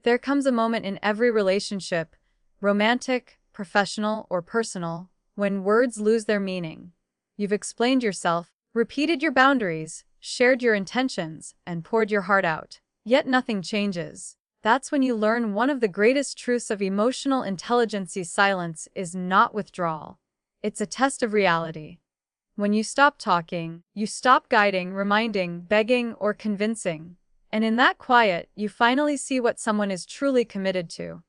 There comes a moment in every relationship, romantic, professional, or personal, when words lose their meaning. You've explained yourself, repeated your boundaries, shared your intentions, and poured your heart out. Yet nothing changes. That's when you learn one of the greatest truths of emotional intelligence: silence is not withdrawal. It's a test of reality. When you stop talking, you stop guiding, reminding, begging, or convincing. And in that quiet, you finally see what someone is truly committed to.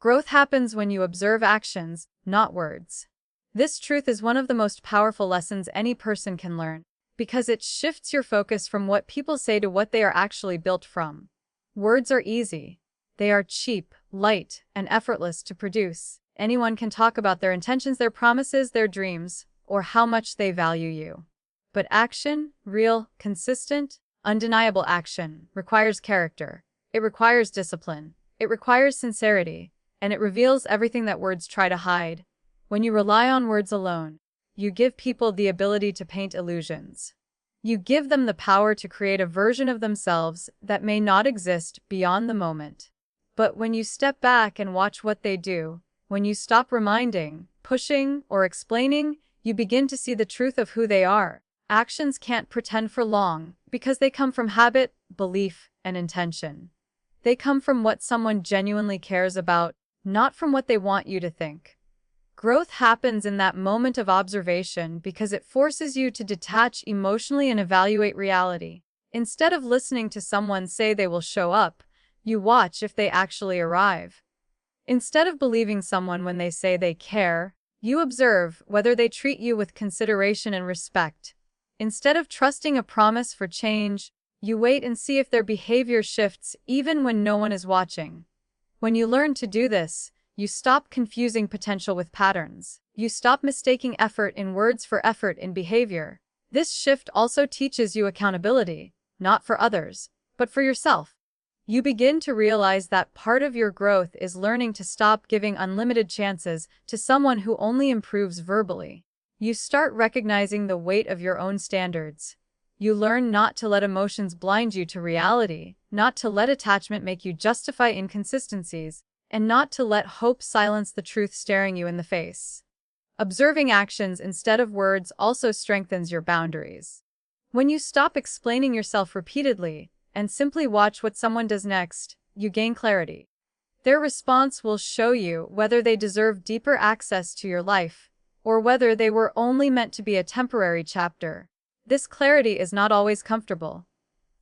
Growth happens when you observe actions, not words. This truth is one of the most powerful lessons any person can learn, because it shifts your focus from what people say to what they are actually built from. Words are easy. They are cheap, light, and effortless to produce. Anyone can talk about their intentions, their promises, their dreams, or how much they value you. But action, real, consistent, undeniable action, requires character. It requires discipline. It requires sincerity. And it reveals everything that words try to hide. When you rely on words alone, you give people the ability to paint illusions. You give them the power to create a version of themselves that may not exist beyond the moment. But when you step back and watch what they do, when you stop reminding, pushing, or explaining, you begin to see the truth of who they are. Actions can't pretend for long, because they come from habit, belief, and intention. They come from what someone genuinely cares about, not from what they want you to think. Growth happens in that moment of observation because it forces you to detach emotionally and evaluate reality. Instead of listening to someone say they will show up, you watch if they actually arrive. Instead of believing someone when they say they care, you observe whether they treat you with consideration and respect. Instead of trusting a promise for change, you wait and see if their behavior shifts even when no one is watching. When you learn to do this, you stop confusing potential with patterns. You stop mistaking effort in words for effort in behavior. This shift also teaches you accountability, not for others, but for yourself. You begin to realize that part of your growth is learning to stop giving unlimited chances to someone who only improves verbally. You start recognizing the weight of your own standards. You learn not to let emotions blind you to reality, not to let attachment make you justify inconsistencies, and not to let hope silence the truth staring you in the face. Observing actions instead of words also strengthens your boundaries. When you stop explaining yourself repeatedly and simply watch what someone does next, you gain clarity. Their response will show you whether they deserve deeper access to your life, or whether they were only meant to be a temporary chapter. This clarity is not always comfortable.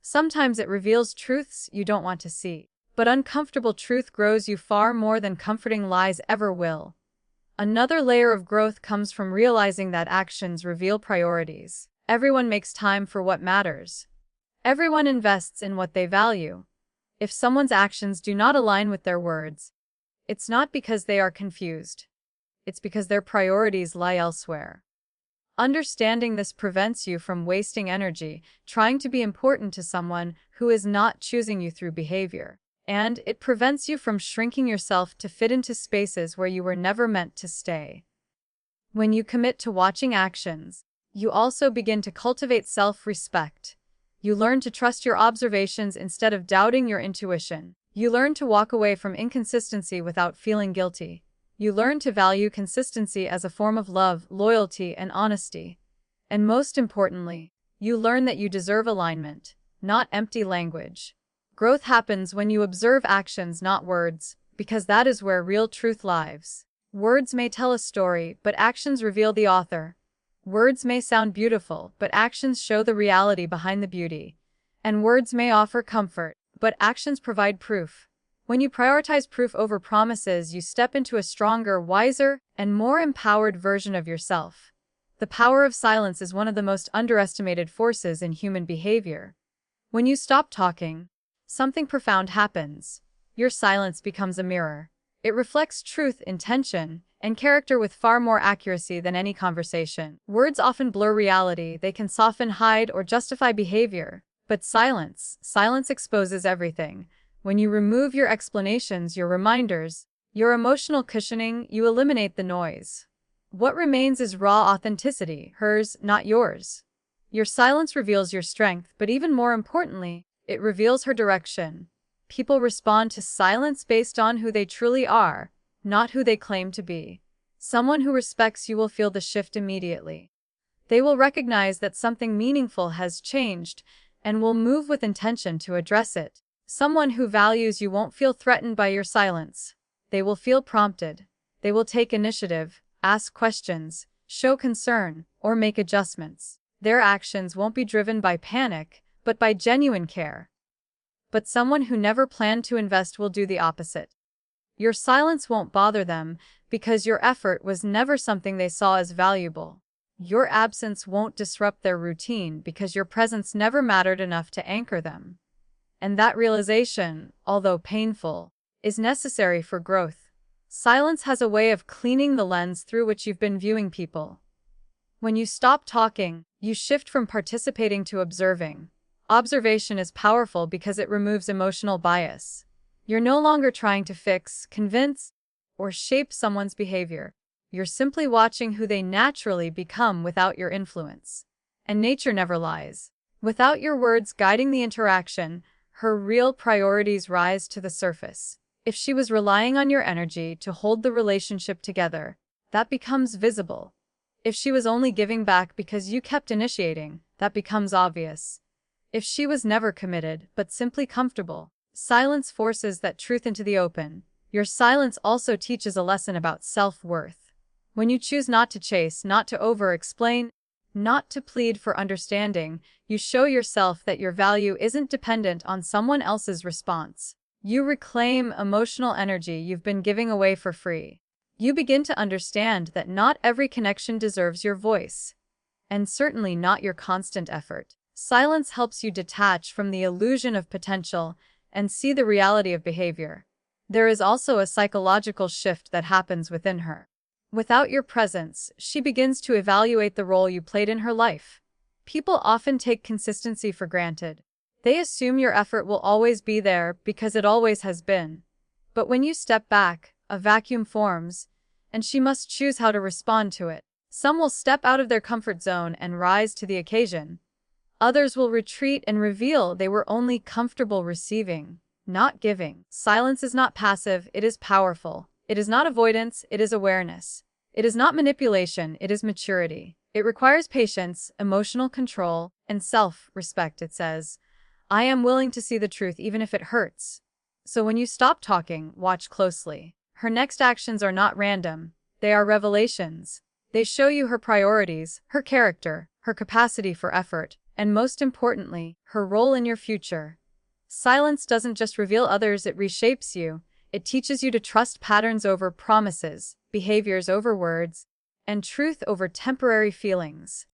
Sometimes it reveals truths you don't want to see. But uncomfortable truth grows you far more than comforting lies ever will. Another layer of growth comes from realizing that actions reveal priorities. Everyone makes time for what matters. Everyone invests in what they value. If someone's actions do not align with their words, it's not because they are confused. It's because their priorities lie elsewhere. Understanding this prevents you from wasting energy trying to be important to someone who is not choosing you through behavior. And it prevents you from shrinking yourself to fit into spaces where you were never meant to stay. When you commit to watching actions, you also begin to cultivate self-respect. You learn to trust your observations instead of doubting your intuition. You learn to walk away from inconsistency without feeling guilty. You learn to value consistency as a form of love, loyalty, and honesty. And most importantly, you learn that you deserve alignment, not empty language. Growth happens when you observe actions, not words, because that is where real truth lies. Words may tell a story, but actions reveal the author. Words may sound beautiful, but actions show the reality behind the beauty. And words may offer comfort, but actions provide proof. When you prioritize proof over promises, you step into a stronger, wiser, and more empowered version of yourself. The power of silence is one of the most underestimated forces in human behavior. When you stop talking, something profound happens. Your silence becomes a mirror. It reflects truth, intention, and character with far more accuracy than any conversation. Words often blur reality. They can soften, hide, or justify behavior. But silence exposes everything. When you remove your explanations, your reminders, your emotional cushioning, you eliminate the noise. What remains is raw authenticity, hers, not yours. Your silence reveals your strength, but even more importantly, it reveals her direction. People respond to silence based on who they truly are, not who they claim to be. Someone who respects you will feel the shift immediately. They will recognize that something meaningful has changed and will move with intention to address it. Someone who values you won't feel threatened by your silence. They will feel prompted. They will take initiative, ask questions, show concern, or make adjustments. Their actions won't be driven by panic, but by genuine care. But someone who never planned to invest will do the opposite. Your silence won't bother them because your effort was never something they saw as valuable. Your absence won't disrupt their routine because your presence never mattered enough to anchor them. And that realization, although painful, is necessary for growth. Silence has a way of cleaning the lens through which you've been viewing people. When you stop talking, you shift from participating to observing. Observation is powerful because it removes emotional bias. You're no longer trying to fix, convince, or shape someone's behavior. You're simply watching who they naturally become without your influence. And nature never lies. Without your words guiding the interaction, her real priorities rise to the surface. If she was relying on your energy to hold the relationship together, that becomes visible. If she was only giving back because you kept initiating, that becomes obvious. If she was never committed, but simply comfortable, silence forces that truth into the open. Your silence also teaches a lesson about self-worth. When you choose not to chase, not to over-explain, not to plead for understanding, you show yourself that your value isn't dependent on someone else's response. You reclaim emotional energy you've been giving away for free. You begin to understand that not every connection deserves your voice, and certainly not your constant effort. Silence helps you detach from the illusion of potential and see the reality of behavior. There is also a psychological shift that happens within her. Without your presence, she begins to evaluate the role you played in her life. People often take consistency for granted. They assume your effort will always be there because it always has been. But when you step back, a vacuum forms, and she must choose how to respond to it. Some will step out of their comfort zone and rise to the occasion. Others will retreat and reveal they were only comfortable receiving, not giving. Silence is not passive, it is powerful. It is not avoidance, it is awareness. It is not manipulation, it is maturity. It requires patience, emotional control, and self-respect, it says. I am willing to see the truth even if it hurts. So when you stop talking, watch closely. Her next actions are not random. They are revelations. They show you her priorities, her character, her capacity for effort, and most importantly, her role in your future. Silence doesn't just reveal others, it reshapes you. It teaches you to trust patterns over promises, behaviors over words, and truth over temporary feelings.